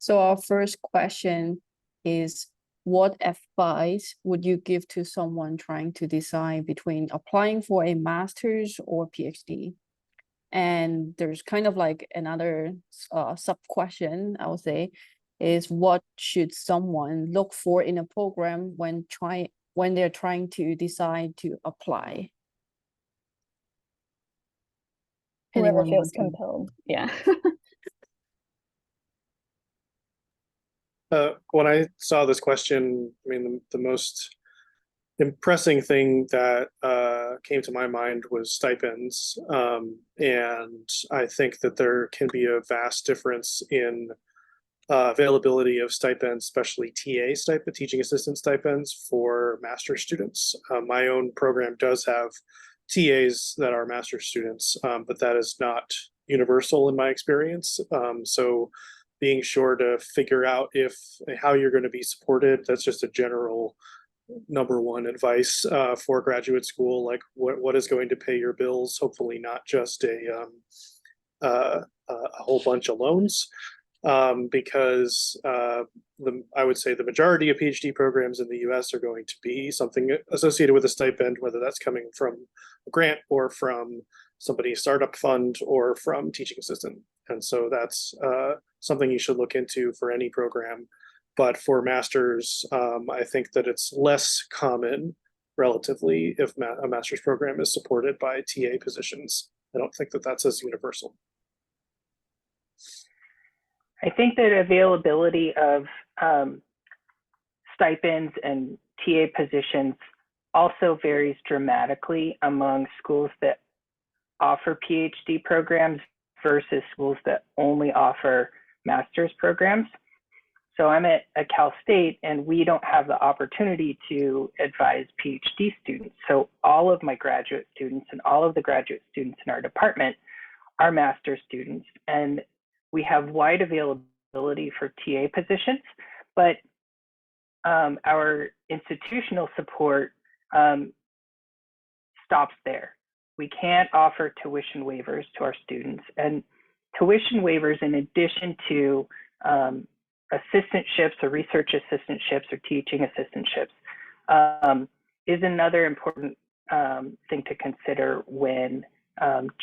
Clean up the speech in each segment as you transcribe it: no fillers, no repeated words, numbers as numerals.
So our first question is, what advice would you give to someone trying to decide between applying for a master's or PhD? And there's kind of like another sub question, I would say, is what should someone look for in a program when they're trying to decide to apply? Whoever Anyone feels want to- compelled. Yeah. When I saw this question, I mean, the most impressing thing that came to my mind was stipends. And I think that there can be a vast difference in availability of stipends, especially TA stipend, teaching assistant stipends for master's students. My own program does have TAs that are master's students, but that is not universal in my experience. So being sure to figure out how you're going to be supported, that's just a general number one advice for graduate school, like what is going to pay your bills, hopefully not just a whole bunch of loans. Because I would say the majority of PhD programs in the US are going to be something associated with a stipend, whether that's coming from a grant or from somebody's startup fund or from teaching assistant. And so that's something you should look into for any program. But for masters, I think that it's less common relatively if a master's program is supported by TA positions. I don't think that that's as universal. I think that availability of stipends and TA positions also varies dramatically among schools that offer PhD programs versus schools that only offer master's programs. So I'm at Cal State, and we don't have the opportunity to advise PhD students. So all of my graduate students and all of the graduate students in our department are master's students, and we have wide availability for TA positions, but our institutional support stops there. We can't offer tuition waivers to our students, and tuition waivers, in addition to assistantships or research assistantships or teaching assistantships, is another important thing to consider when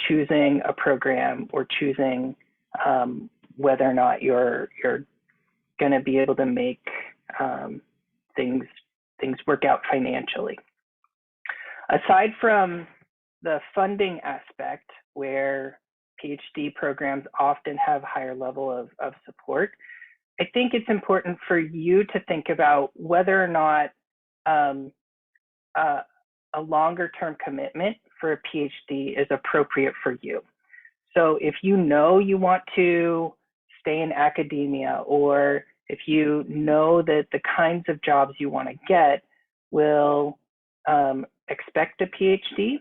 choosing a program or choosing whether or not you're going to be able to make things work out financially. Aside from the funding aspect, where PhD programs often have higher level of support, I think it's important for you to think about whether or not a longer term commitment for a PhD is appropriate for you. So if you know you want to stay in academia, or if you know that the kinds of jobs you want to get will expect a PhD,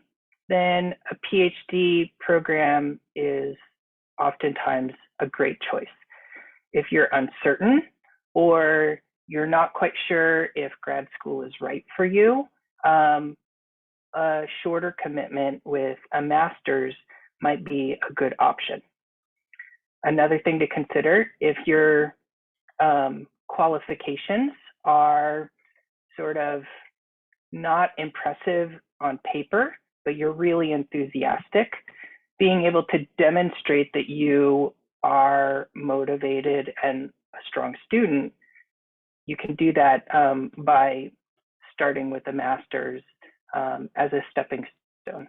then a PhD program is oftentimes a great choice. If you're uncertain or you're not quite sure if grad school is right for you, a shorter commitment with a master's might be a good option. Another thing to consider, if your qualifications are sort of not impressive on paper, but you're really enthusiastic, being able to demonstrate that you are motivated and a strong student, you can do that by starting with a master's as a stepping stone.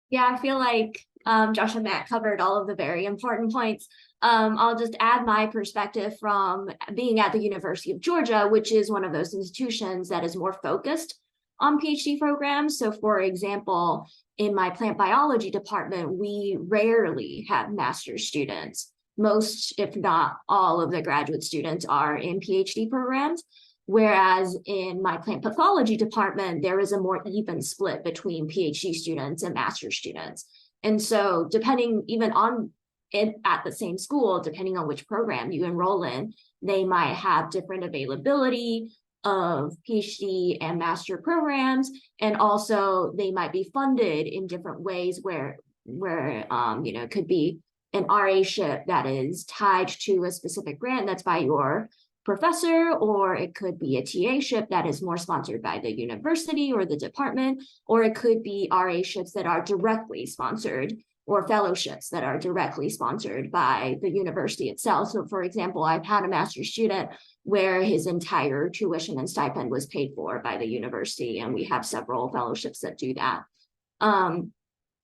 Yeah, I feel like Josh and Matt covered all of the very important points. I'll just add my perspective from being at the University of Georgia, which is one of those institutions that is more focused on PhD programs. So for example, in my plant biology department, we rarely have master's students. Most, if not all, of the graduate students are in PhD programs. Whereas in my plant pathology department, there is a more even split between PhD students and master's students. And so depending even on it at the same school, depending on which program you enroll in, they might have different availability of PhD and master programs. And also they might be funded in different ways where it could be an RA-ship that is tied to a specific grant that's by your professor, or it could be a TA-ship that is more sponsored by the university or the department, or it could be RA-ships that are directly sponsored, or fellowships that are directly sponsored by the university itself. So for example, I've had a master's student where his entire tuition and stipend was paid for by the university, and we have several fellowships that do that.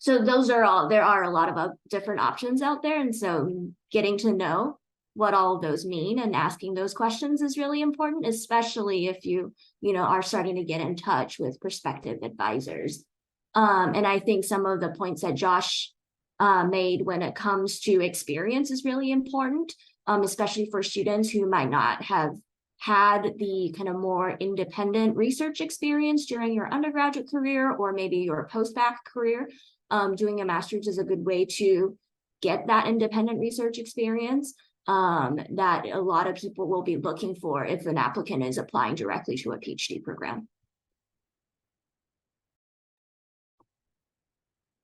So those are all, there are a lot of different options out there. And so getting to know what all of those mean and asking those questions is really important, especially if you are starting to get in touch with prospective advisors. And I think some of the points that Josh made when it comes to experience is really important, especially for students who might not have had the kind of more independent research experience during your undergraduate career or maybe your post-bac career. Doing a master's is a good way to get that independent research experience that a lot of people will be looking for if an applicant is applying directly to a PhD program.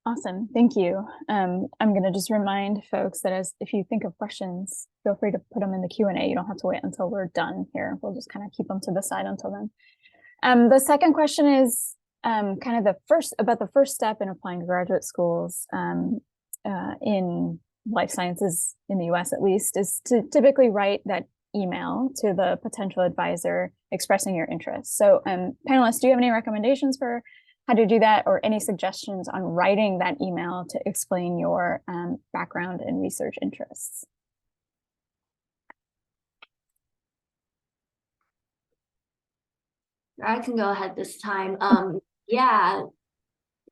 Awesome, thank you. I'm going to just remind folks that if you think of questions, feel free to put them in the Q&A. You don't have to wait until we're done here. We'll just kind of keep them to the side until then. The second question is kind of the first step in applying to graduate schools in life sciences in the US at least, is to typically write that email to the potential advisor expressing your interest. So panelists, do you have any recommendations for how to do that, or any suggestions on writing that email to explain your background and research interests? I can go ahead this time. Yeah,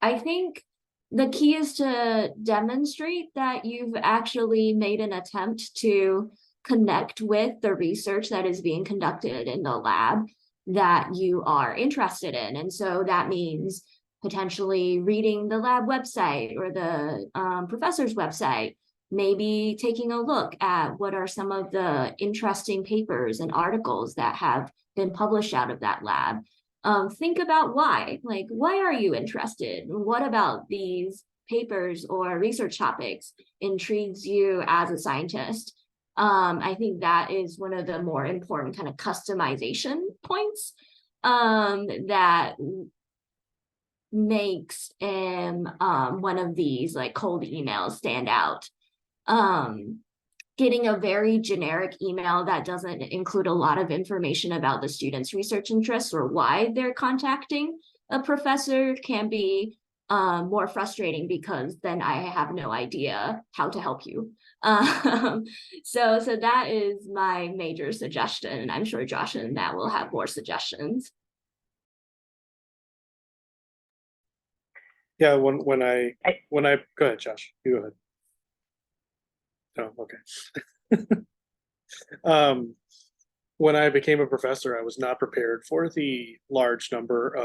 I think the key is to demonstrate that you've actually made an attempt to connect with the research that is being conducted in the lab that you are interested in. And so that means potentially reading the lab website or the professor's website, maybe taking a look at what are some of the interesting papers and articles that have been published out of that lab. Think about why, like, why are you interested? What about these papers or research topics intrigues you as a scientist? I think that is one of the more important kind of customization points that makes one of these like cold emails stand out. Getting a very generic email that doesn't include a lot of information about the student's research interests or why they're contacting a professor can be more frustrating, because then I have no idea how to help you. So that is my major suggestion, and I'm sure Josh and Matt will have more suggestions. Yeah, when I go ahead, Josh. You go ahead. Oh, okay. When I became a professor, I was not prepared for the large number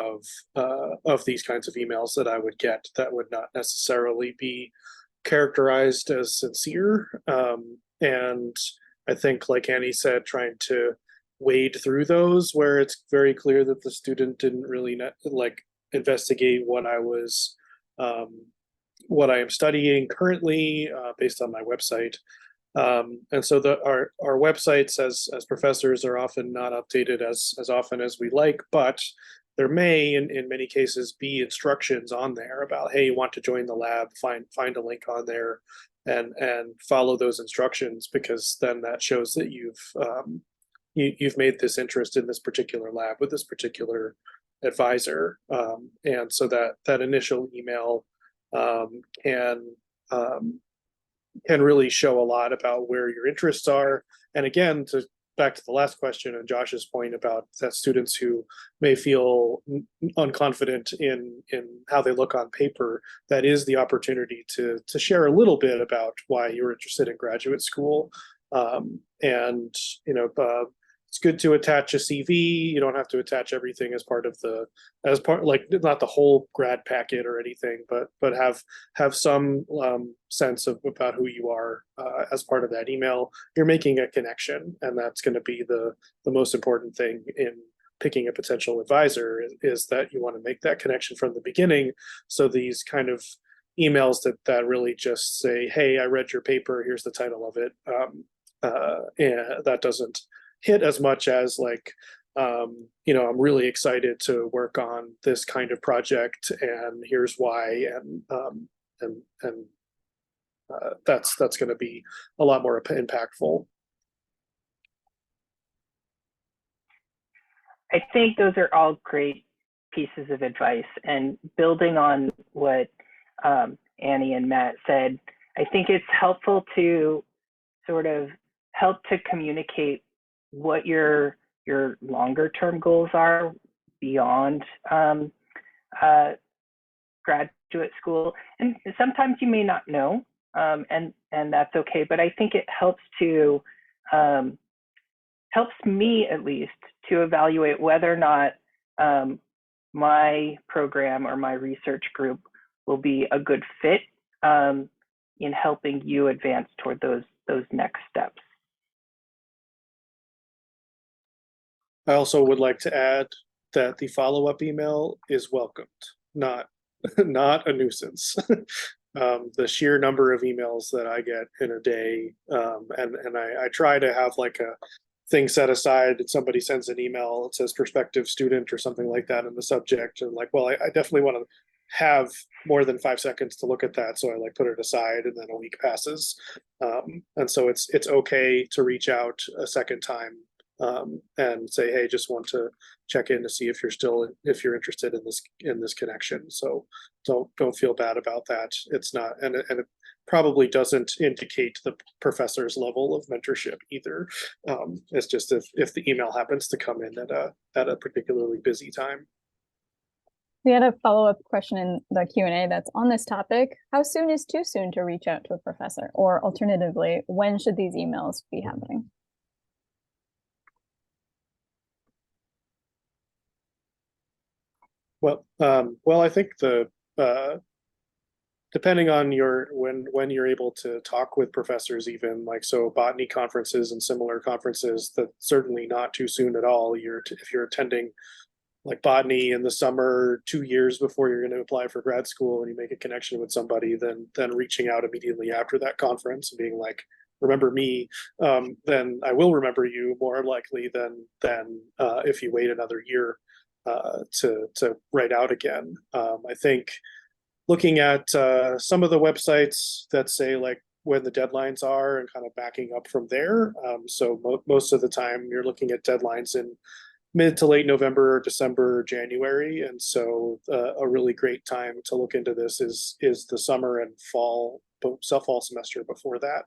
of these kinds of emails that I would get that would not necessarily be characterized as sincere. And I think, like Annie said, trying to wade through those where it's very clear that the student didn't really investigate what I was what I am studying currently based on my website. And so our websites as professors are often not updated as often as we like, but there may in many cases be instructions on there about, hey, you want to join the lab, find a link on there and follow those instructions, because then that shows that you've made this interest in this particular lab with this particular advisor. And so that initial email can really show a lot about where your interests are. And again, back to the last question and Josh's point about that students who may feel unconfident in how they look on paper, that is the opportunity to share a little bit about why you're interested in graduate school. And it's good to attach a CV. You don't have to attach everything as part, like not the whole grad packet or anything, but have some sense about who you are as part of that email. You're making a connection, and that's going to be the most important thing in picking a potential advisor, is that you want to make that connection from the beginning. So these kind of emails that really just say, hey, I read your paper, here's the title of it. And that doesn't hit as much as like, you know, I'm really excited to work on this kind of project, and here's why, and that's going to be a lot more impactful. I think those are all great pieces of advice, and building on what Annie and Matt said, I think it's helpful to sort of help to communicate what your longer term goals are beyond graduate school. And sometimes you may not know, and that's okay, but I think it helps to helps me at least to evaluate whether or not my program or my research group will be a good fit in helping you advance toward those next steps. I also would like to add that the follow-up email is welcomed, not a nuisance. The sheer number of emails that I get in a day, and I try to have like a thing set aside. If somebody sends an email, it says prospective student or something like that in the subject, and like, well, I definitely want to have more than 5 seconds to look at that, so I like put it aside, and then a week passes, and so it's okay to reach out a second time and say, hey, just want to check in to see if you're interested in this connection. So don't feel bad about that. It's not, and it probably doesn't indicate the professor's level of mentorship either. It's just if the email happens to come in at a particularly busy time. We had a follow-up question in the Q&A that's on this topic. How soon is too soon to reach out to a professor? Or alternatively, when should these emails be happening? Well, I think depending on when you're able to talk with professors, even like, so botany conferences and similar conferences, that's certainly not too soon at all. If you're attending like botany in the summer 2 years before you're going to apply for grad school, and you make a connection with somebody, then reaching out immediately after that conference and being like, remember me, then I will remember you more likely than if you wait another year to write out again. I think looking at some of the websites that say like when the deadlines are and kind of backing up from there. So most of the time you're looking at deadlines in mid to late November, December, January. And so a really great time to look into this is the summer and fall semester before that.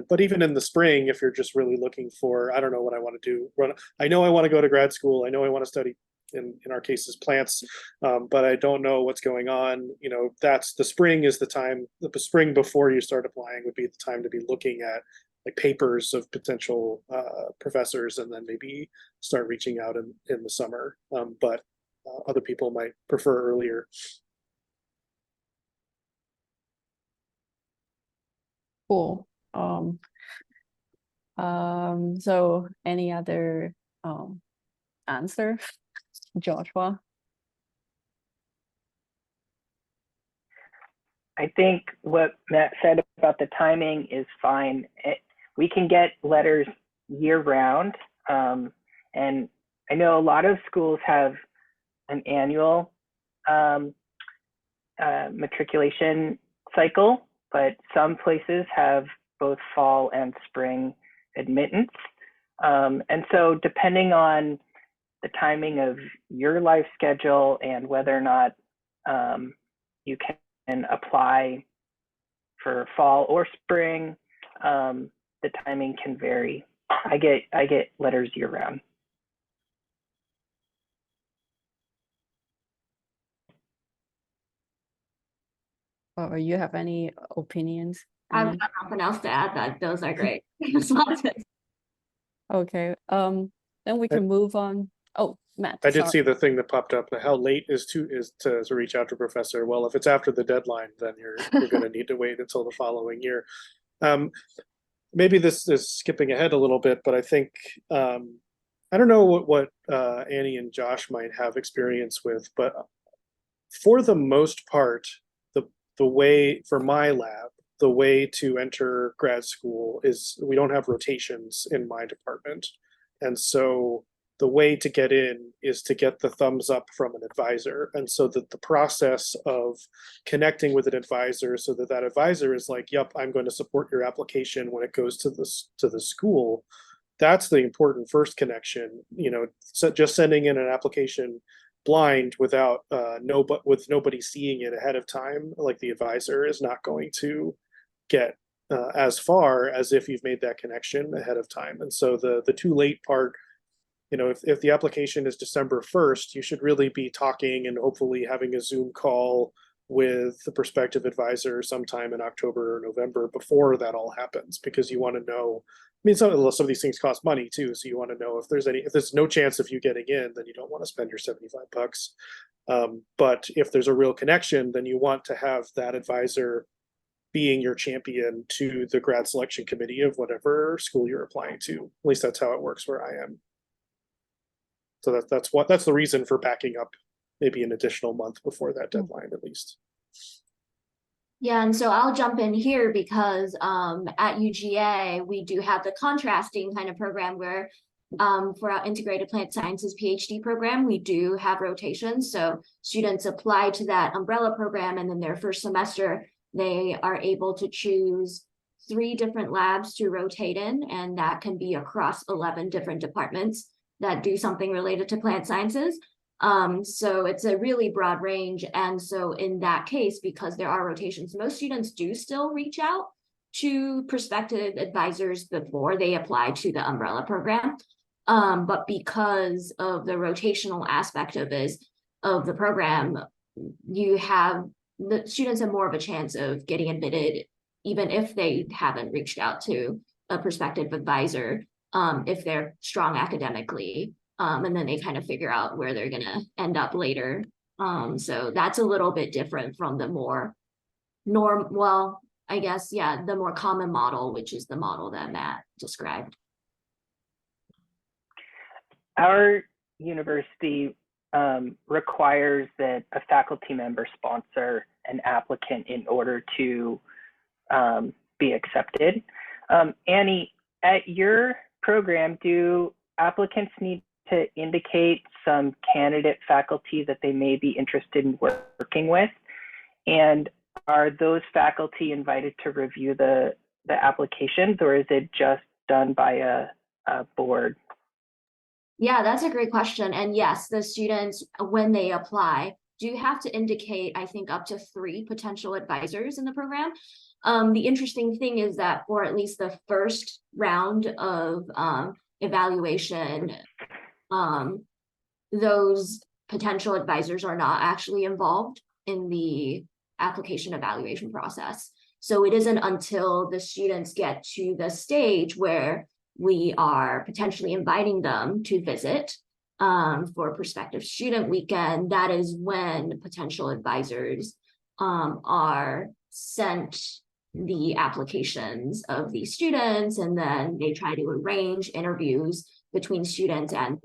But even in the spring, if you're just really looking for, I don't know what I want to do. I know I want to go to grad school. I know I want to study, in our cases, plants, but I don't know what's going on. You know, that's the spring is the time. The spring before you start applying would be the time to be looking at like papers of potential professors, and then maybe start reaching out in the summer. But other people might prefer earlier. Cool. So any other answer, Joshua? I think what Matt said about the timing is fine. We can get letters year round. And I know a lot of schools have an annual matriculation cycle, but some places have both fall and spring admittance. And so depending on the timing of your life schedule and whether or not you can apply for fall or spring, the timing can vary. I get letters year round. Or you have any opinions? I've got nothing else to add. That those are great. Okay. Then we can move on. Oh, Matt. I did sorry. see the thing that popped up. How late is to reach out to a professor? Well, if it's after the deadline, then you're going to need to wait until the following year. Maybe this is skipping ahead a little bit, but I think I don't know what Annie and Josh might have experience with, but for the most part, the way for my lab, the way to enter grad school is we don't have rotations in my department. And so the way to get in is to get the thumbs up from an advisor. And so that the process of connecting with an advisor so that that advisor is like, yep, I'm going to support your application when it goes to the school. That's the important first connection. You know, so just sending in an application blind without with nobody seeing it ahead of time, like the advisor, is not going to get as far as if you've made that connection ahead of time. And so the too late part, you know, if the application is December 1st, you should really be talking and hopefully having a Zoom call with the prospective advisor sometime in October or November before that all happens, because you want to know. I mean, some of these things cost money too, so you want to know if there's no chance of you getting in, then you don't want to spend your $75. But if there's a real connection, then you want to have that advisor being your champion to the grad selection committee of whatever school you're applying to. At least that's how it works where I am. So that's the reason for backing up maybe an additional month before that deadline, at least. Yeah, and so I'll jump in here because at UGA, we do have the contrasting kind of program where for our integrated plant sciences PhD program, we do have rotations. So students apply to that umbrella program, and then their first semester, they are able to choose 3 different labs to rotate in, and that can be across 11 different departments that do something related to plant sciences. So it's a really broad range. And so in that case, because there are rotations, most students do still reach out to prospective advisors before they apply to the umbrella program. But because of the rotational aspect of the program, the students have more of a chance of getting admitted, even if they haven't reached out to a prospective advisor, if they're strong academically. And then they kind of figure out where they're gonna end up later. So that's a little bit different from the more the more common model, which is the model that Matt described. Our university requires that a faculty member sponsor an applicant in order to be accepted. Annie, at your program, do applicants need to indicate some candidate faculty that they may be interested in working with? And are those faculty invited to review the applications, or is it just done by a board? Yeah, that's a great question. And yes, the students, when they apply, do have to indicate, I think, up to 3 potential advisors in the program. The interesting thing is that for at least the first round of evaluation, those potential advisors are not actually involved in the application evaluation process. So it isn't until the students get to the stage where we are potentially inviting them to visit for prospective student weekend, that is when potential advisors are sent the applications of the students, and then they try to arrange interviews between students and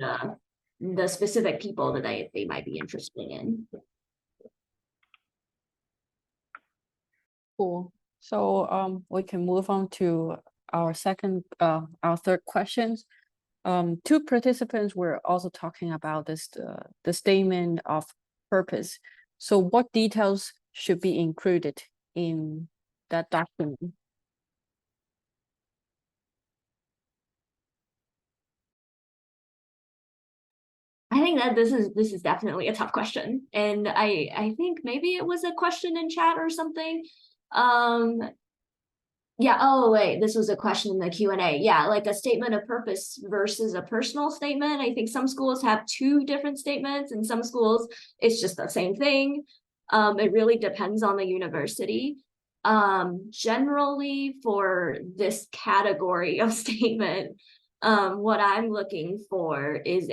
the specific people that they might be interested in. Cool. So we can move on to our third questions. 2 participants were also talking about this the statement of purpose. So what details should be included in that document? I think that this is definitely a tough question, and I think maybe it was a question in chat or something. Yeah, oh wait, this was a question in the Q&A. Yeah, like a statement of purpose versus a personal statement. I think some schools have 2 different statements, and some schools it's just the same thing. It really depends on the university. Generally for this category of statement, what I'm looking for is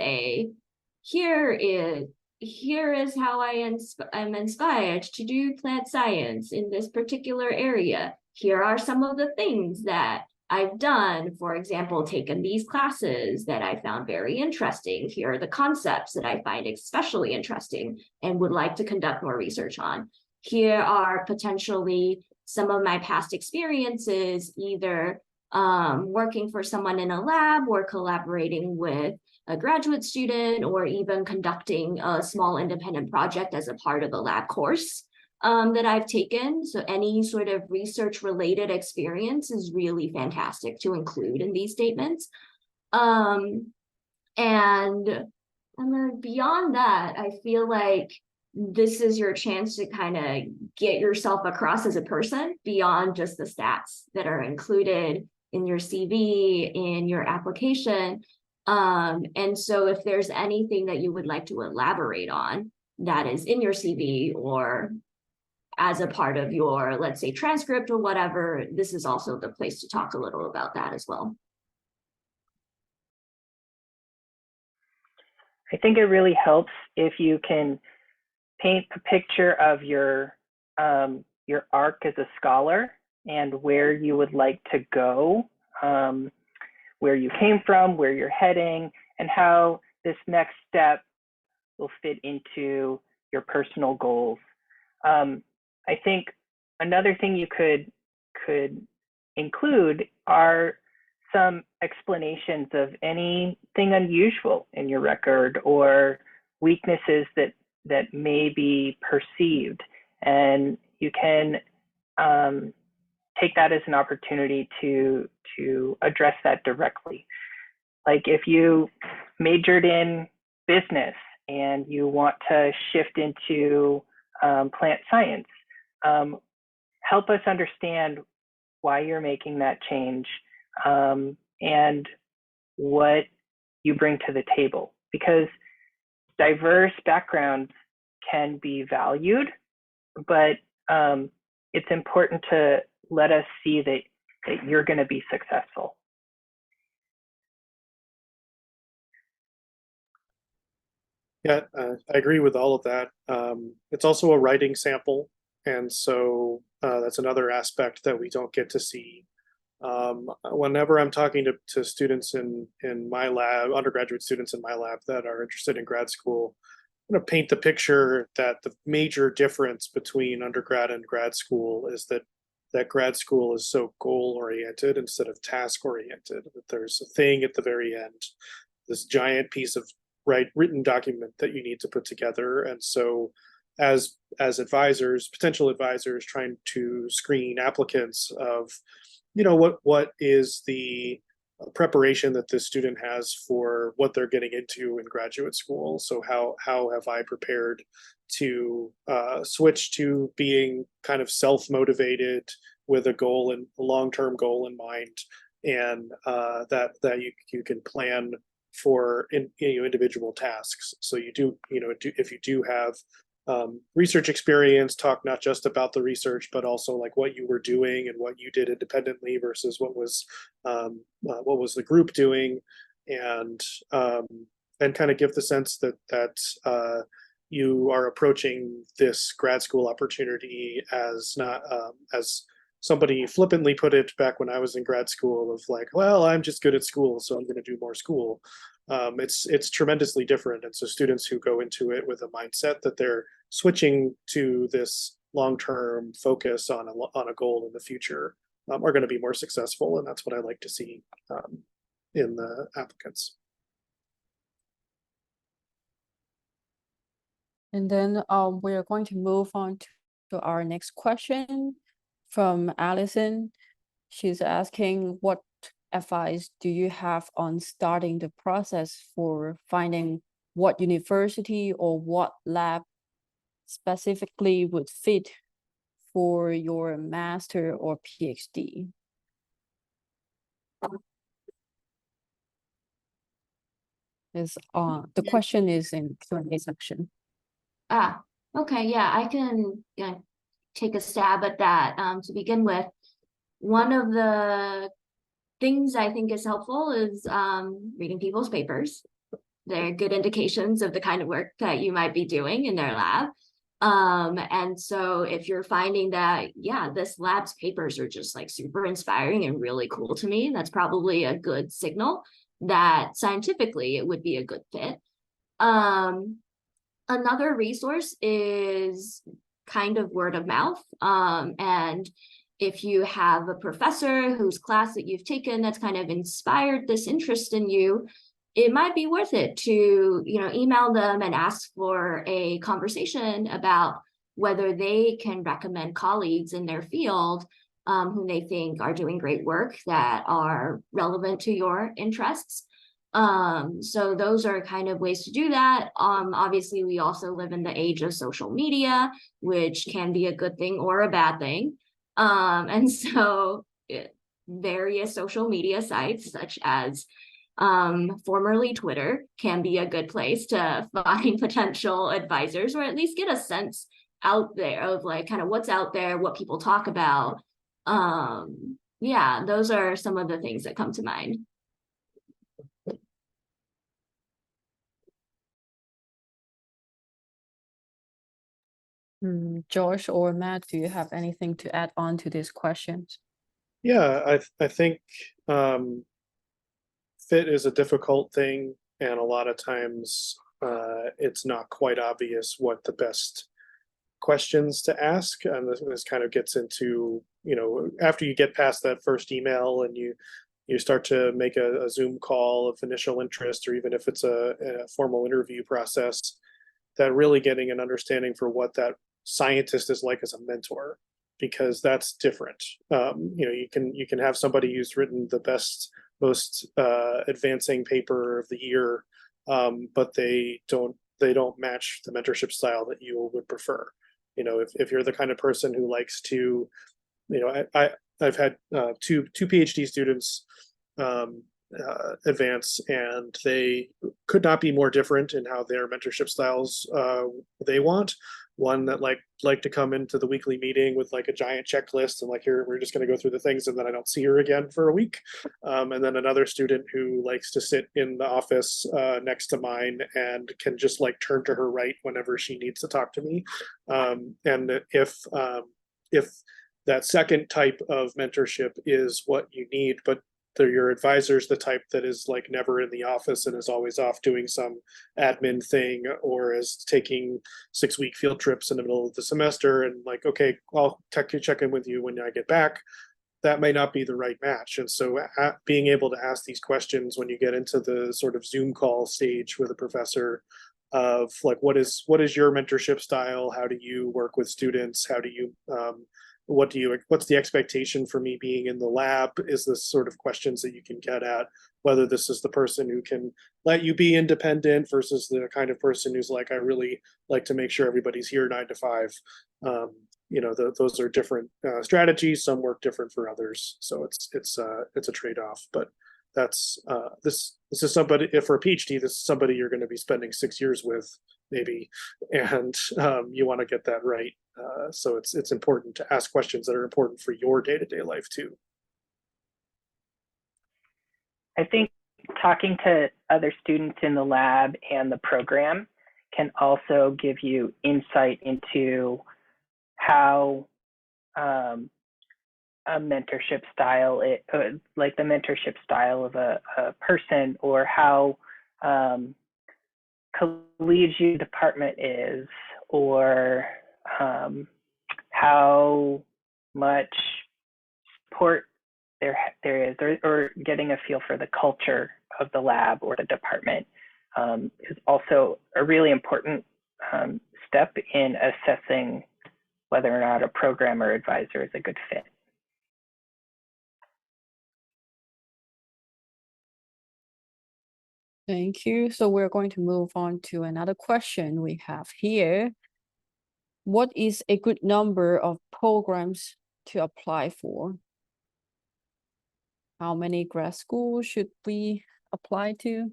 here is how I'm inspired to do plant science in this particular area. Here are some of the things that I've done. For example, taken these classes that I found very interesting. Here are the concepts that I find especially interesting and would like to conduct more research on. here are potentially some of my past experiences, either working for someone in a lab or collaborating with a graduate student, or even conducting a small independent project as a part of a lab course that I've taken. So any sort of research related experience is really fantastic to include in these statements. And then beyond that, I feel like this is your chance to kind of get yourself across as a person beyond just the stats that are included in your CV, in your application. And so if there's anything that you would like to elaborate on that is in your CV or as a part of your, let's say, transcript or whatever, this is also the place to talk a little about that as well. I think it really helps if you can paint a picture of your arc as a scholar and where you would like to go, where you came from, where you're heading, and how this next step will fit into your personal goals. I think another thing you could include are some explanations of anything unusual in your record or weaknesses that may be perceived, and you can take that as an opportunity to address that directly. Like if you majored in business and you want to shift into plant science, help us understand why you're making that change and what you bring to the table, because diverse backgrounds can be valued, but it's important to let us see that you're going to be successful. Yeah, I agree with all of that. It's also a writing sample, and so that's another aspect that we don't get to see. Whenever I'm talking to students in my lab, undergraduate students in my lab that are interested in grad school, I'm going to paint the picture that the major difference between undergrad and grad school is that grad school is so goal-oriented instead of task-oriented, that there's a thing at the very end, this giant piece of written document that you need to put together. And so as advisors, potential advisors trying to screen applicants of, you know, what is the preparation that this student has for what they're getting into in graduate school. So how have I prepared to switch to being kind of self-motivated with a goal and a long-term goal in mind, and that you can plan for individual tasks. So you do, if you do have research experience, talk not just about the research, but also like what you were doing and what you did independently versus what was the group doing, and kind of give the sense that you are approaching this grad school opportunity as not as somebody flippantly put it back when I was in grad school of like, well, I'm just good at school, so I'm going to do more school. It's tremendously different. And so students who go into it with a mindset that they're switching to this long-term focus on a goal in the future are going to be more successful. And that's what I like to see in the applicants. And then we are going to move on to our next question from Allison. She's asking, what advice do you have on starting the process for finding what university or what lab specifically would fit for your master or PhD? The question is in Q&A section. Okay, yeah, I can take a stab at that. To begin with, one of the things I think is helpful is reading people's papers. They're good indications of the kind of work that you might be doing in their lab. And so if you're finding that, yeah, this lab's papers are just like super inspiring and really cool to me, that's probably a good signal that scientifically it would be a good fit. Another resource is kind of word of mouth. And if you have a professor whose class that you've taken that's kind of inspired this interest in you, it might be worth it to, email them and ask for a conversation about whether they can recommend colleagues in their field whom they think are doing great work that are relevant to your interests. So those are kind of ways to do that. Obviously, we also live in the age of social media, which can be a good thing or a bad thing. And so various social media sites, such as formerly Twitter, can be a good place to find potential advisors, or at least get a sense out there of like kind of what's out there, what people talk about. Yeah, those are some of the things that come to mind. Josh or Matt, do you have anything to add on to these questions? Yeah, I think fit is a difficult thing, and a lot of times it's not quite obvious what the best questions to ask. And this kind of gets into, after you get past that first email and you start to make a Zoom call of initial interest, or even if it's a formal interview process, that really getting an understanding for what that scientist is like as a mentor, because that's different. You can have somebody who's written the best, most advancing paper of the year, but they don't match the mentorship style that you would prefer. If you're the kind of person who likes to, I've had two PhD students advance, and they could not be more different in how their mentorship styles they want. One that like to come into the weekly meeting with like a giant checklist and like, here, we're just going to go through the things and then I don't see her again for a week. And then another student who likes to sit in the office next to mine and can just like turn to her right whenever she needs to talk to me. And if that second type of mentorship is what you need, but your advisor's the type that is like never in the office and is always off doing some admin thing, or is taking 6-week field trips in the middle of the semester and like, okay, I'll check in with you when I get back, that may not be the right match. And so being able to ask these questions when you get into the sort of Zoom call stage with a professor of like, what's your mentorship style? How do you work with students? How do you what's the expectation for me being in the lab, is the sort of questions that you can get at, whether this is the person who can let you be independent versus the kind of person who's like, I really like to make sure everybody's here 9 to 5. Those are different strategies. Some work different for others. So it's a trade-off, but that's this is somebody, if for a PhD, this is somebody you're going to be spending 6 years with maybe, and you want to get that right. So it's important to ask questions that are important for your day-to-day life too. I think talking to other students in the lab and the program can also give you insight into how a mentorship style, like the mentorship style of a person, or how collegiate department is, or how much support there is, or getting a feel for the culture of the lab or the department is also a really important step in assessing whether or not a program or advisor is a good fit. Thank you. So we're going to move on to another question we have here. What is a good number of programs to apply for? How many grad schools should we apply to?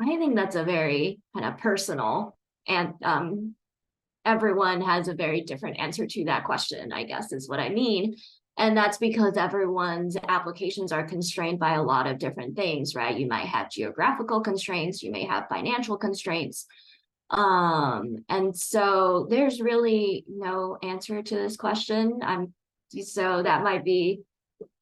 I think that's a very kind of personal, and everyone has a very different answer to that question, I guess is what I mean. And that's because everyone's applications are constrained by a lot of different things, right? You might have geographical constraints, you may have financial constraints. And so there's really no answer to this question. So that might be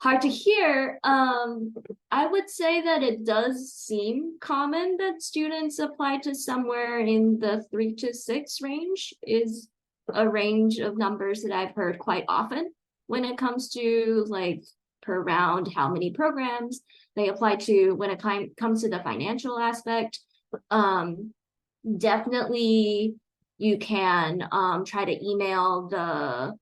hard to hear. I would say that it does seem common that students apply to somewhere in the 3 to 6 range is a range of numbers that I've heard quite often when it comes to like per round, how many programs they apply to. When it comes to the financial aspect, definitely you can try to email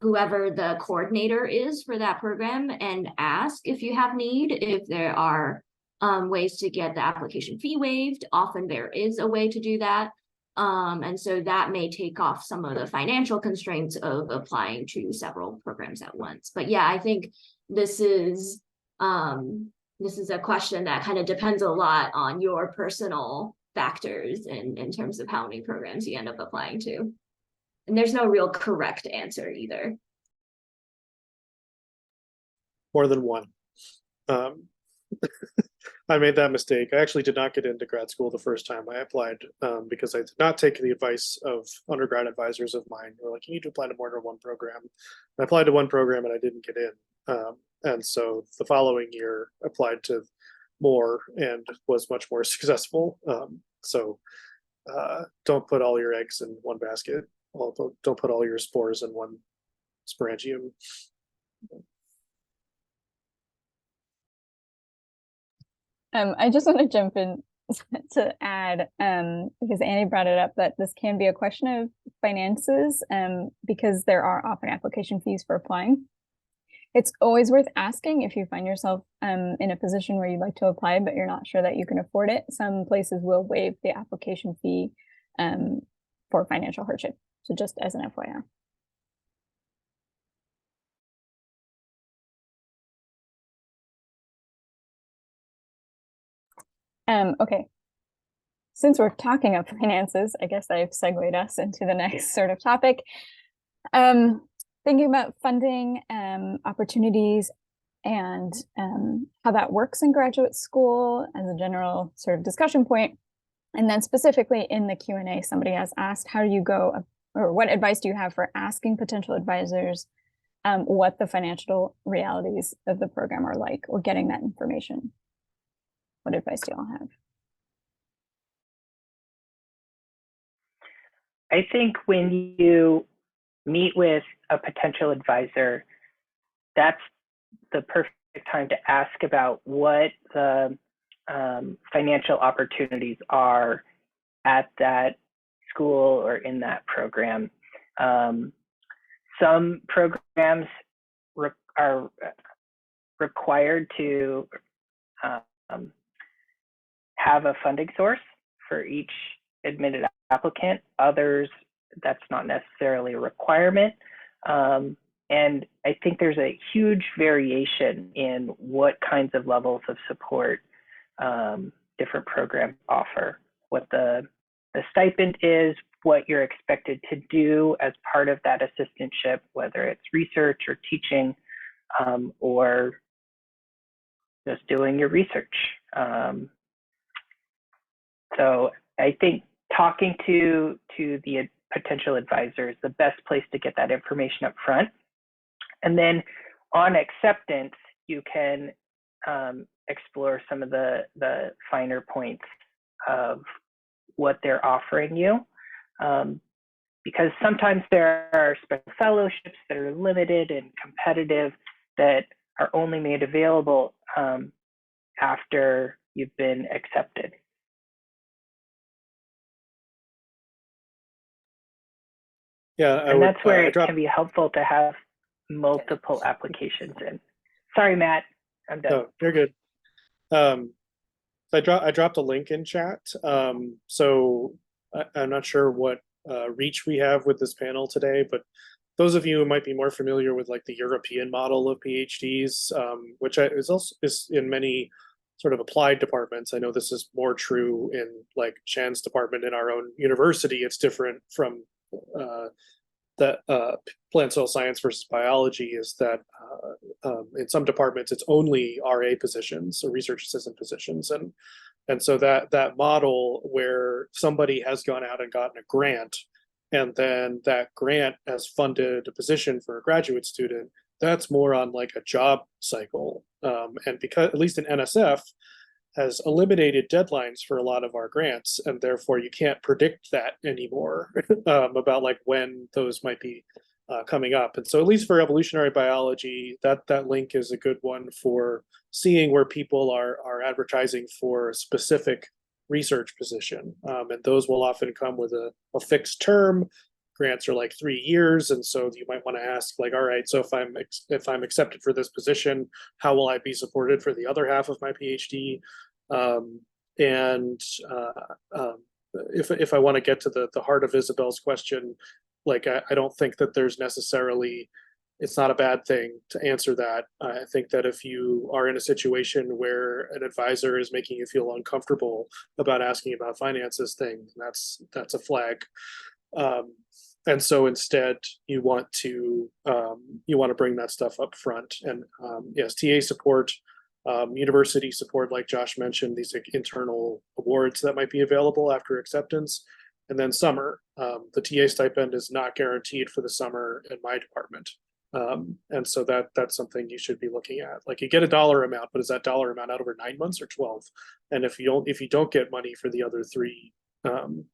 whoever the coordinator is for that program and ask if you have need, if there are ways to get the application fee waived. Often there is a way to do that. And so that may take off some of the financial constraints of applying to several programs at once. But yeah, I think this is a question that kind of depends a lot on your personal factors in terms of how many programs you end up applying to. And there's no real correct answer either. More than one. I made that mistake. I actually did not get into grad school the first time I applied because I did not take the advice of undergrad advisors of mine who were like, you need to apply to more than one program. I applied to one program and I didn't get in. And so the following year applied to more and was much more successful. So don't put all your eggs in one basket. Well, don't put all your spores in one sporangium. I just want to jump in to add, because Annie brought it up, that this can be a question of finances, because there are often application fees for applying. It's always worth asking if you find yourself in a position where you'd like to apply, but you're not sure that you can afford it. Some places will waive the application fee for financial hardship. So just as an FYI. Okay, since we're talking of finances, I guess I've segued us into the next sort of topic. Thinking about funding opportunities and how that works in graduate school as a general sort of discussion point. And then specifically in the Q&A, somebody has asked, how do you go, or what advice do you have for asking potential advisors what the financial realities of the program are like, or getting that information? What advice do you all have? I think when you meet with a potential advisor, that's the perfect time to ask about what the financial opportunities are at that school or in that program. Some programs are required to have a funding source for each admitted applicant. Others, that's not necessarily a requirement. And I think there's a huge variation in what kinds of levels of support different programs offer, what the stipend is, what you're expected to do as part of that assistantship, whether it's research or teaching, or just doing your research. So I think talking to the potential advisor is the best place to get that information up front. And then on acceptance, you can explore some of the finer points of what they're offering you. Because sometimes there are special fellowships that are limited and competitive that are only made available after you've been accepted. Yeah, and that's where it can be helpful to have multiple applications in. Sorry, Matt, I'm done. No, you're good. I dropped a link in chat. So I'm not sure what reach we have with this panel today, but those of you who might be more familiar with like the European model of PhDs, which is also in many sort of applied departments. I know this is more true in like Shan's department in our own university. It's different from that plant soil science versus biology, is that in some departments it's only RA positions, or research assistant positions, and so that model where somebody has gone out and gotten a grant, and then that grant has funded a position for a graduate student, that's more on like a job cycle. And because at least in NSF has eliminated deadlines for a lot of our grants, and therefore you can't predict that anymore about like when those might be coming up. And so at least for evolutionary biology, that link is a good one for seeing where people are advertising for a specific research position. And those will often come with a fixed term. Grants are like 3 years, and so you might want to ask, like, all right, so if I'm accepted for this position, how will I be supported for the other half of my PhD? If I want to get to the heart of Isabel's question, like I don't think that there's necessarily, it's not a bad thing to answer that. I think that if you are in a situation where an advisor is making you feel uncomfortable about asking about finances thing, that's a flag. And so instead you want to bring that stuff up front. And yes, TA support, university support, like Josh mentioned, these like internal awards that might be available after acceptance. And then summer, the TA stipend is not guaranteed for the summer in my department. And so that's something you should be looking at. Like you get a dollar amount, but is that dollar amount out over 9 months or 12? And if you don't get money for the other 3,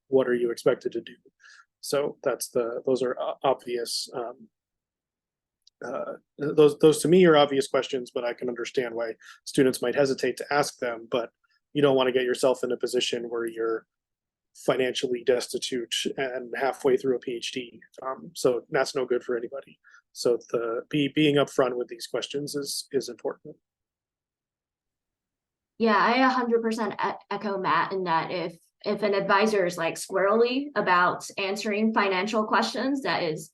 what are you expected to do? So those are obvious. Those to me are obvious questions, but I can understand why students might hesitate to ask them. But you don't want to get yourself in a position where you're financially destitute and halfway through a PhD. So that's no good for anybody. So being upfront with these questions is important. Yeah, I 100% echo Matt in that if an advisor is like squirrely about answering financial questions, that is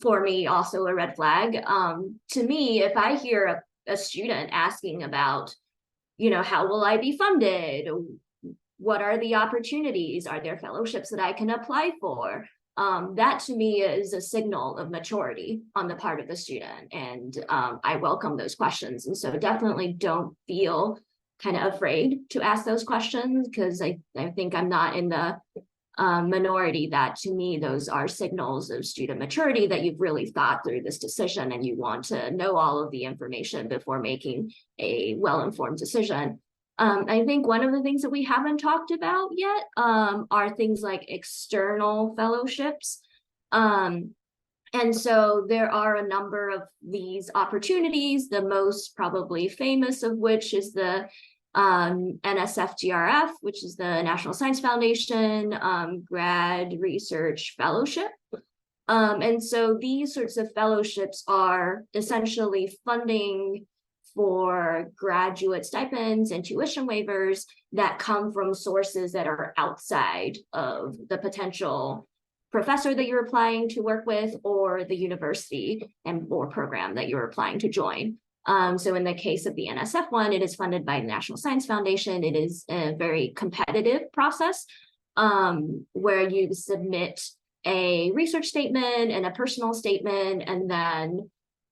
for me also a red flag. To me, if I hear a student asking about, how will I be funded? What are the opportunities? Are there fellowships that I can apply for? That to me is a signal of maturity on the part of the student. And I welcome those questions. And so definitely don't feel kind of afraid to ask those questions, because I think I'm not in the minority that to me, those are signals of student maturity, that you've really thought through this decision and you want to know all of the information before making a well-informed decision. I think one of the things that we haven't talked about yet are things like external fellowships. And so there are a number of these opportunities, the most probably famous of which is the NSF-GRF, which is the National Science Foundation Grad Research Fellowship. And so these sorts of fellowships are essentially funding for graduate stipends and tuition waivers that come from sources that are outside of the potential professor that you're applying to work with or the university or program that you're applying to join. So in the case of the NSF one, it is funded by the National Science Foundation. It is a very competitive process where you submit a research statement and a personal statement, and then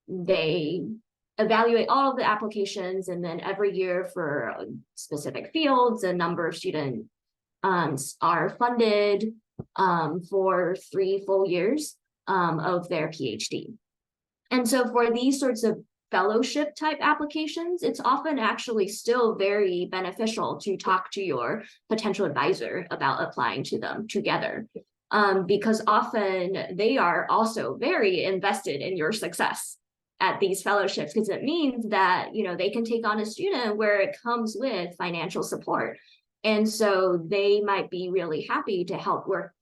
they evaluate all of the applications. And then every year for specific fields, a number of students are funded for 3 full years of their PhD. And so for these sorts of fellowship type applications, it's often actually still very beneficial to talk to your potential advisor about applying to them together, because often they are also very invested in your success at these fellowships, because it means that they can take on a student where it comes with financial support. And so they might be really happy to help work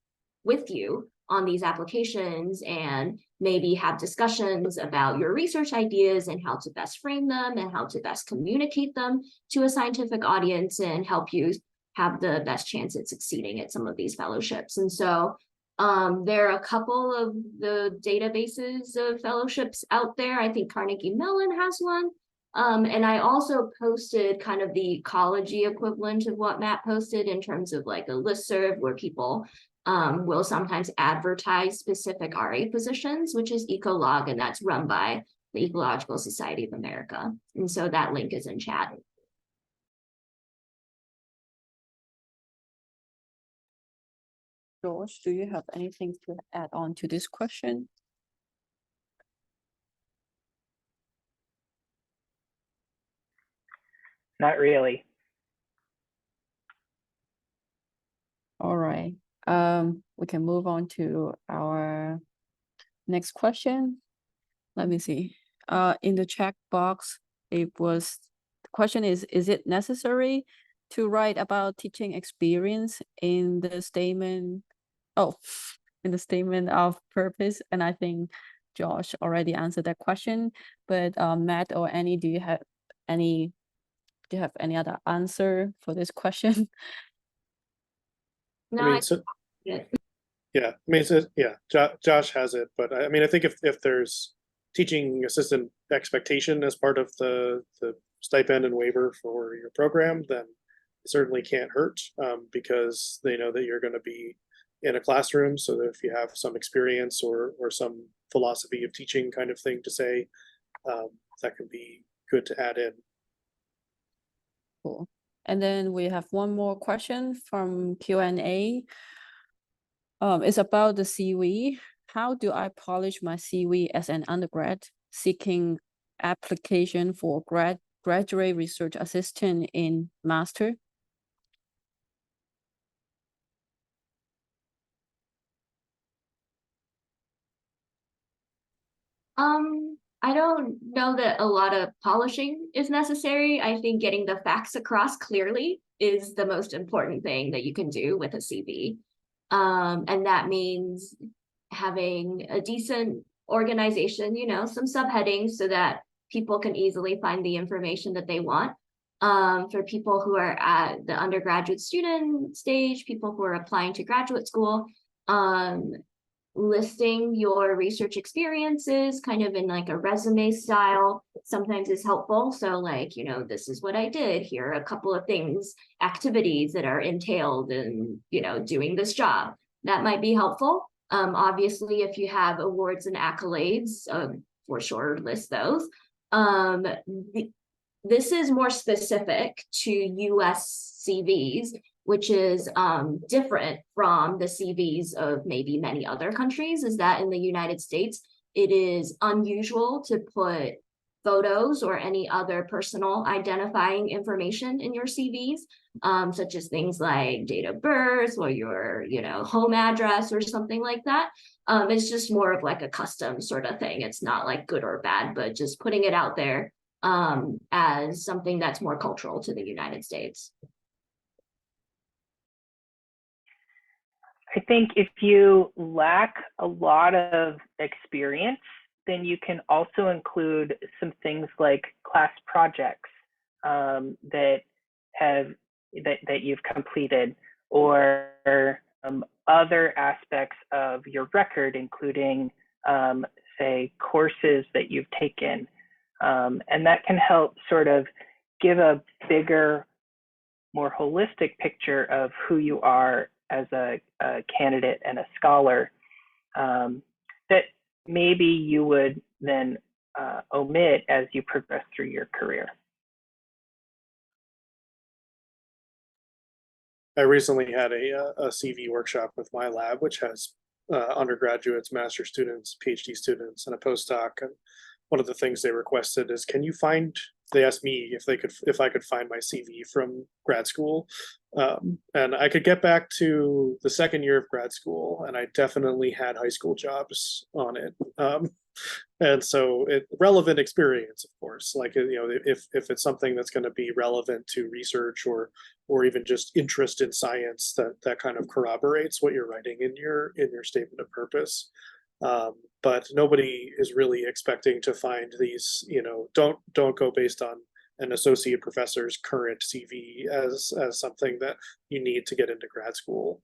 with you on these applications and maybe have discussions about your research ideas and how to best frame them and how to best communicate them to a scientific audience and help you have the best chance at succeeding at some of these fellowships. And so there are a couple of the databases of fellowships out there. I think Carnegie Mellon has one. And I also posted kind of the ecology equivalent of what Matt posted in terms of like a listserv where people will sometimes advertise specific RA positions, which is Ecolog, and that's run by the Ecological Society of America. And so that link is in chat. George, do you have anything to add on to this question? not really. All right. We can move on to our next question. Let me see. In the check box, the question is it necessary to write about teaching experience in the statement? Oh, in the statement of purpose. And I think Josh already answered that question, but Matt or Annie, do you have any other answer for this question? No, I mean, so, yeah, I mean, so, yeah, Josh has it, but I mean, I think if there's teaching assistant expectation as part of the stipend and waiver for your program, then it certainly can't hurt, because they know that you're going to be in a classroom. So that if you have some experience or some philosophy of teaching kind of thing to say, that can be good to add in. Cool. And then we have one more question from Q&A. It's about the CV. How do I polish my CV as an undergrad seeking application for graduate research assistant in master? I don't know that a lot of polishing is necessary. I think getting the facts across clearly is the most important thing that you can do with a CV. And that means having a decent organization, you know, some subheadings so that people can easily find the information that they want. For people who are at the undergraduate student stage, people who are applying to graduate school, listing your research experiences kind of in like a resume style sometimes is helpful. So like, you know, this is what I did. Here are a couple of things, activities that are entailed in, you know, doing this job. That might be helpful. Obviously, if you have awards and accolades, for sure, list those. This is more specific to US CVs, which is different from the CVs of maybe many other countries, is that in the United States, it is unusual to put photos or any other personal identifying information in your CVs, such as things like date of birth or your, you know, home address or something like that. It's just more of like a custom sort of thing. It's not like good or bad, but just putting it out there as something that's more cultural to the United States. I think if you lack a lot of experience, then you can also include some things like class projects that you've completed, or other aspects of your record, including say courses that you've taken, and that can help sort of give a bigger, more holistic picture of who you are as a candidate and a scholar, that maybe you would then omit as you progress through your career. I recently had a CV workshop with my lab, which has undergraduates, master's students, PhD students, and a postdoc. And one of the things they requested is, they asked me if I could find my CV from grad school. And I could get back to the second year of grad school, and I definitely had high school jobs on it. And so relevant experience, of course, like, you know, if it's something that's going to be relevant to research or even just interest in science, that kind of corroborates what you're writing in your statement of purpose. But nobody is really expecting to find these, you know, don't go based on an associate professor's current CV as something that you need to get into grad school.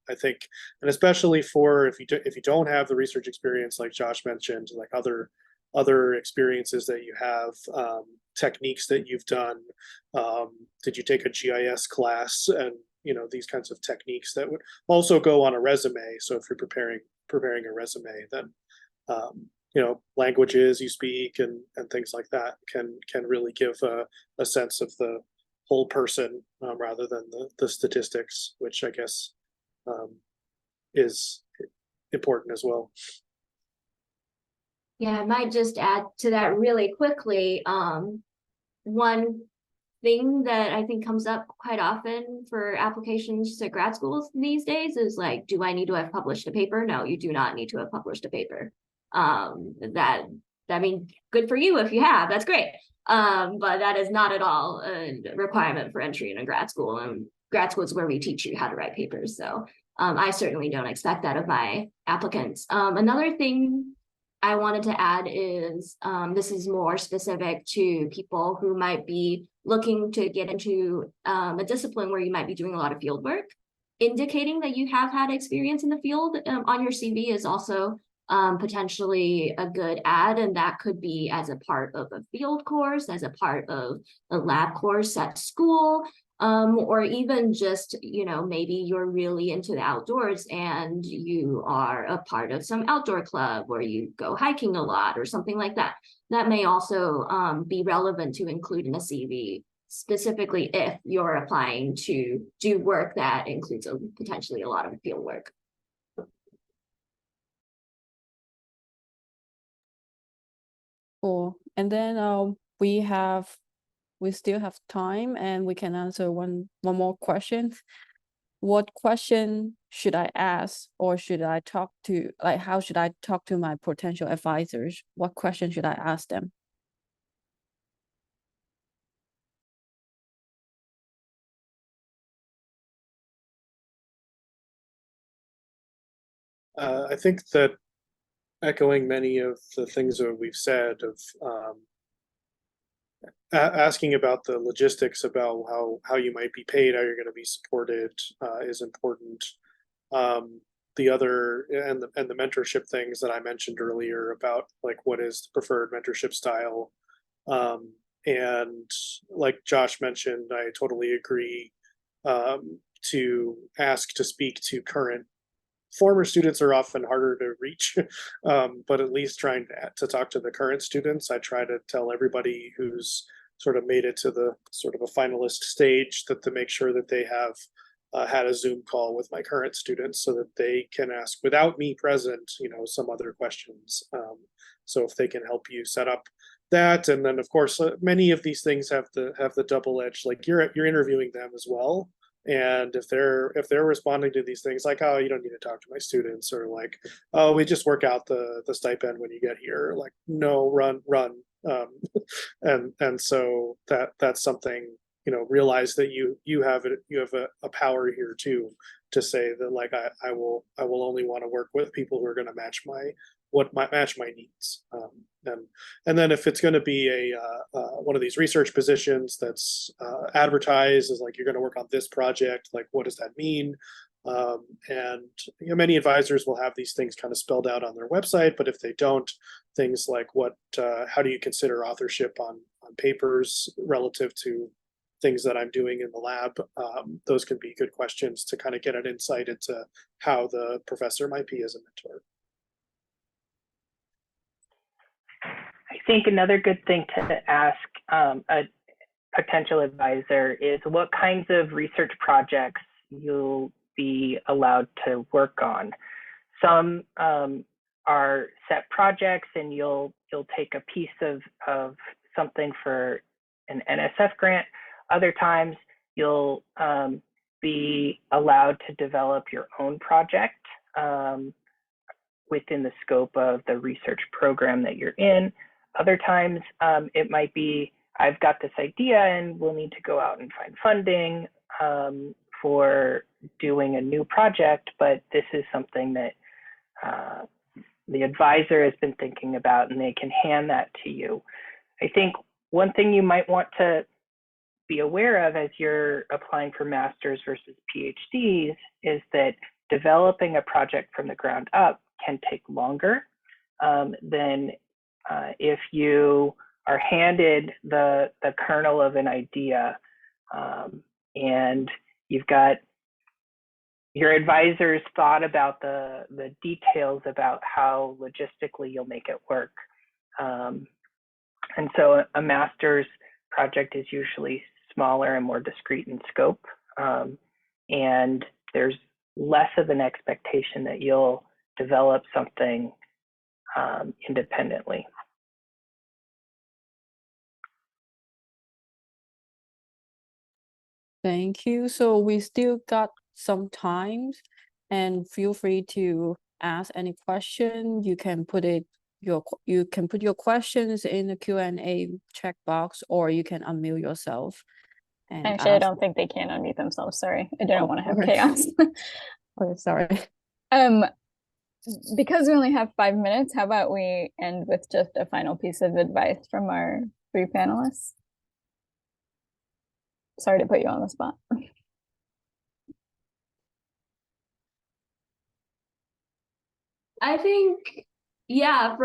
I think, and especially for if you don't have the research experience, like Josh mentioned, like other experiences that you have, techniques that you've done. Did you take a GIS class? And, you know, these kinds of techniques that would also go on a resume. So if you're preparing a resume, then you know, languages you speak and things like that can really give a sense of the whole person, rather than the statistics, which I guess is important as well. Yeah, I might just add to that really quickly. One thing that I think comes up quite often for applications to grad schools these days is like, do I need to have published a paper? No, you do not need to have published a paper. I mean, good for you if you have, that's great. But that is not at all a requirement for entry into grad school. And grad school is where we teach you how to write papers. So I certainly don't expect that of my applicants. Another thing I wanted to add is this is more specific to people who might be looking to get into a discipline where you might be doing a lot of field work. Indicating that you have had experience in the field on your CV is also potentially a good add, and that could be as a part of a field course, as a part of a lab course at school, or even just, you know, maybe you're really into the outdoors and you are a part of some outdoor club where you go hiking a lot or something like that. That may also be relevant to include in a CV, specifically if you're applying to do work that includes potentially a lot of field work. Cool. And then we still have time and we can answer one more question. What question should I ask, or should I talk to, like, how should I talk to my potential advisors? What question should I ask them? I think that echoing many of the things that we've said of asking about the logistics about how you might be paid, how you're going to be supported is important. The other and the mentorship things that I mentioned earlier about like what is the preferred mentorship style, and like Josh mentioned, I totally agree. To ask to speak to current former students are often harder to reach, but at least trying to talk to the current students, I try to tell everybody who's sort of made it to the sort of a finalist stage that to make sure that they have had a Zoom call with my current students so that they can ask without me present, you know, some other questions. So if they can help you set up that, and then of course many of these things have the double edge, like you're interviewing them as well. And if they're responding to these things like, oh, you don't need to talk to my students, or like, oh, we just work out the stipend when you get here, like, no, run. And so that's something, you know, realize that you have a power here too, to say that like I will only want to work with people who are going to match my needs. And then if it's going to be a one of these research positions that's advertised as like you're going to work on this project, like what does that mean? And you know, many advisors will have these things kind of spelled out on their website, but if they don't, things like how do you consider authorship on papers relative to things that I'm doing in the lab? Those can be good questions to kind of get an insight into how the professor might be as a mentor. I think another good thing to ask a potential advisor is what kinds of research projects you'll be allowed to work on. Some are set projects and you'll take a piece of something for an NSF grant. Other times you'll be allowed to develop your own project within the scope of the research program that you're in. Other times it might be, I've got this idea and we'll need to go out and find funding for doing a new project, but this is something that the advisor has been thinking about and they can hand that to you. I think one thing you might want to be aware of as you're applying for masters versus PhDs is that developing a project from the ground up can take longer than if you are handed the kernel of an idea and you've got your advisors thought about the details about how logistically you'll make it work. And so a master's project is usually smaller and more discrete in scope. And there's less of an expectation that you'll develop something independently. Thank you. So we still got some time, and feel free to ask any question. You can put your questions in the Q&A checkbox, or you can unmute yourself and Actually, I ask. don't think they can unmute themselves. Sorry, I didn't want to have okay. chaos. Okay, sorry. Because we only have 5 minutes, how about we end with just a final piece of advice from our 3 panelists? Sorry to put you on the spot. I think, yeah,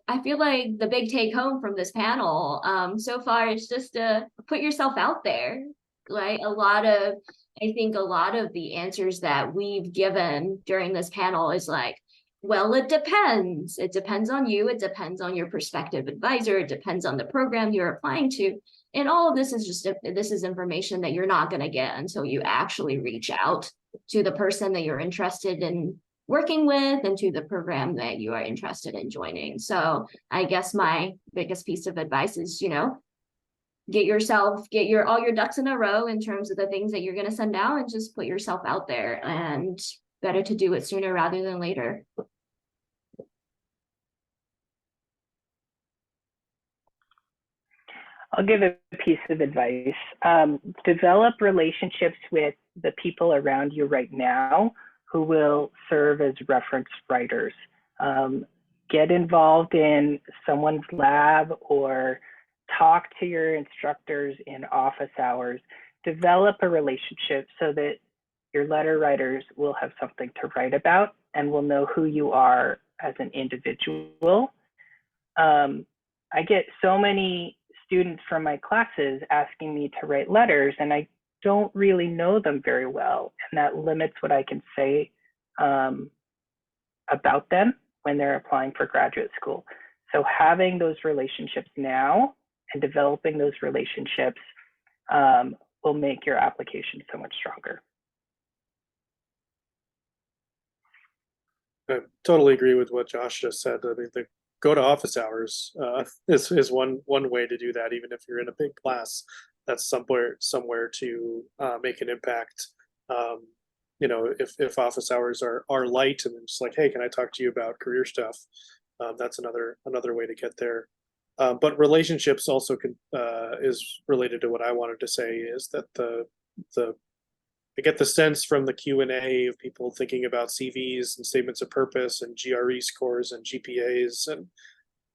I feel like the big take home from this panel, so far is just to put yourself out there. Like I think a lot of the answers that we've given during this panel is like, well, it depends. It depends on you. It depends on your prospective advisor. It depends on the program you're applying to. And all of this is this is information that you're not going to get until you actually reach out to the person that you're interested in working with and to the program that you are interested in joining. So I guess my biggest piece of advice is, get all your ducks in a row in terms of the things that you're going to send out, and just put yourself out there, and better to do it sooner rather than later. I'll give a piece of advice. Develop relationships with the people around you right now who will serve as reference writers. Get involved in someone's lab or talk to your instructors in office hours. Develop a relationship so that your letter writers will have something to write about and will know who you are as an individual. I get so many students from my classes asking me to write letters, and I don't really know them very well, and that limits what I can say about them when they're applying for graduate school. So having those relationships now and developing those relationships will make your application so much stronger. I totally agree with what Josh just said. I mean, the go to office hours is one way to do that. Even if you're in a big class, that's somewhere to make an impact. If office hours are light and it's like, hey, can I talk to you about career stuff? That's another way to get there. But relationships also is related to what I wanted to say, is that I get the sense from the Q&A of people thinking about CVs and statements of purpose and GRE scores and GPAs, and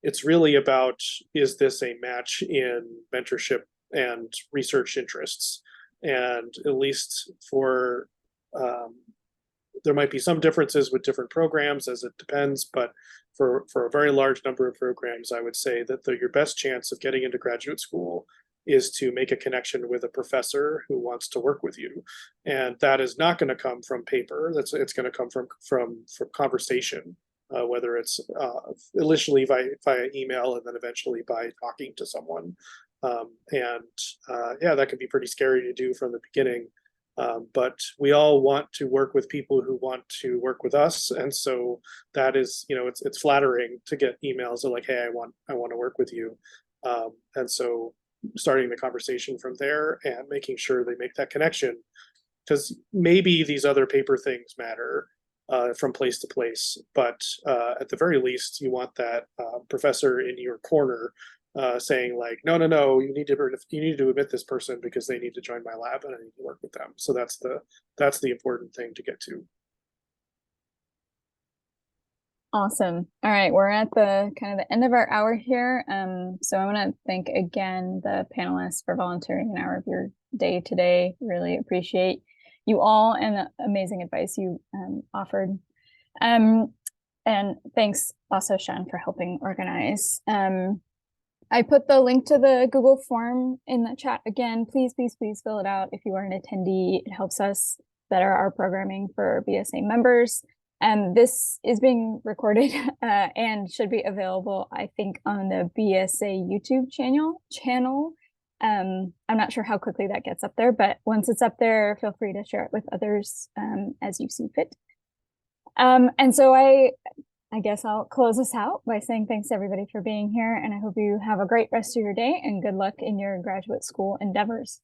it's really about, is this a match in mentorship and research interests? And at least for there might be some differences with different programs, as it depends, but for a very large number of programs, I would say that your best chance of getting into graduate school is to make a connection with a professor who wants to work with you. And that is not going to come from paper. It's going to come from conversation, whether it's initially via email and then eventually by talking to someone. That can be pretty scary to do from the beginning. But we all want to work with people who want to work with us. And so that is, it's flattering to get emails of like, hey, I want to work with you. And so starting the conversation from there and making sure they make that connection, because maybe these other paper things matter from place to place, but at the very least, you want that professor in your corner saying like, no, you need to admit this person because they need to join my lab and I need to work with them. So that's the important thing to get to. Awesome. All right, we're at the kind of the end of our hour here. So I want to thank again the panelists for volunteering an hour of your day today. Really appreciate you all and the amazing advice you offered. And thanks also, Sean, for helping organize. I put the link to the Google form in the chat again. Please fill it out if you are an attendee. It helps us better our programming for BSA members. This is being recorded and should be available, I think, on the BSA YouTube channel. I'm not sure how quickly that gets up there, but once it's up there, feel free to share it with others as you see fit. And so I guess I'll close us out by saying thanks to everybody for being here, and I hope you have a great rest of your day and good luck in your graduate school endeavors.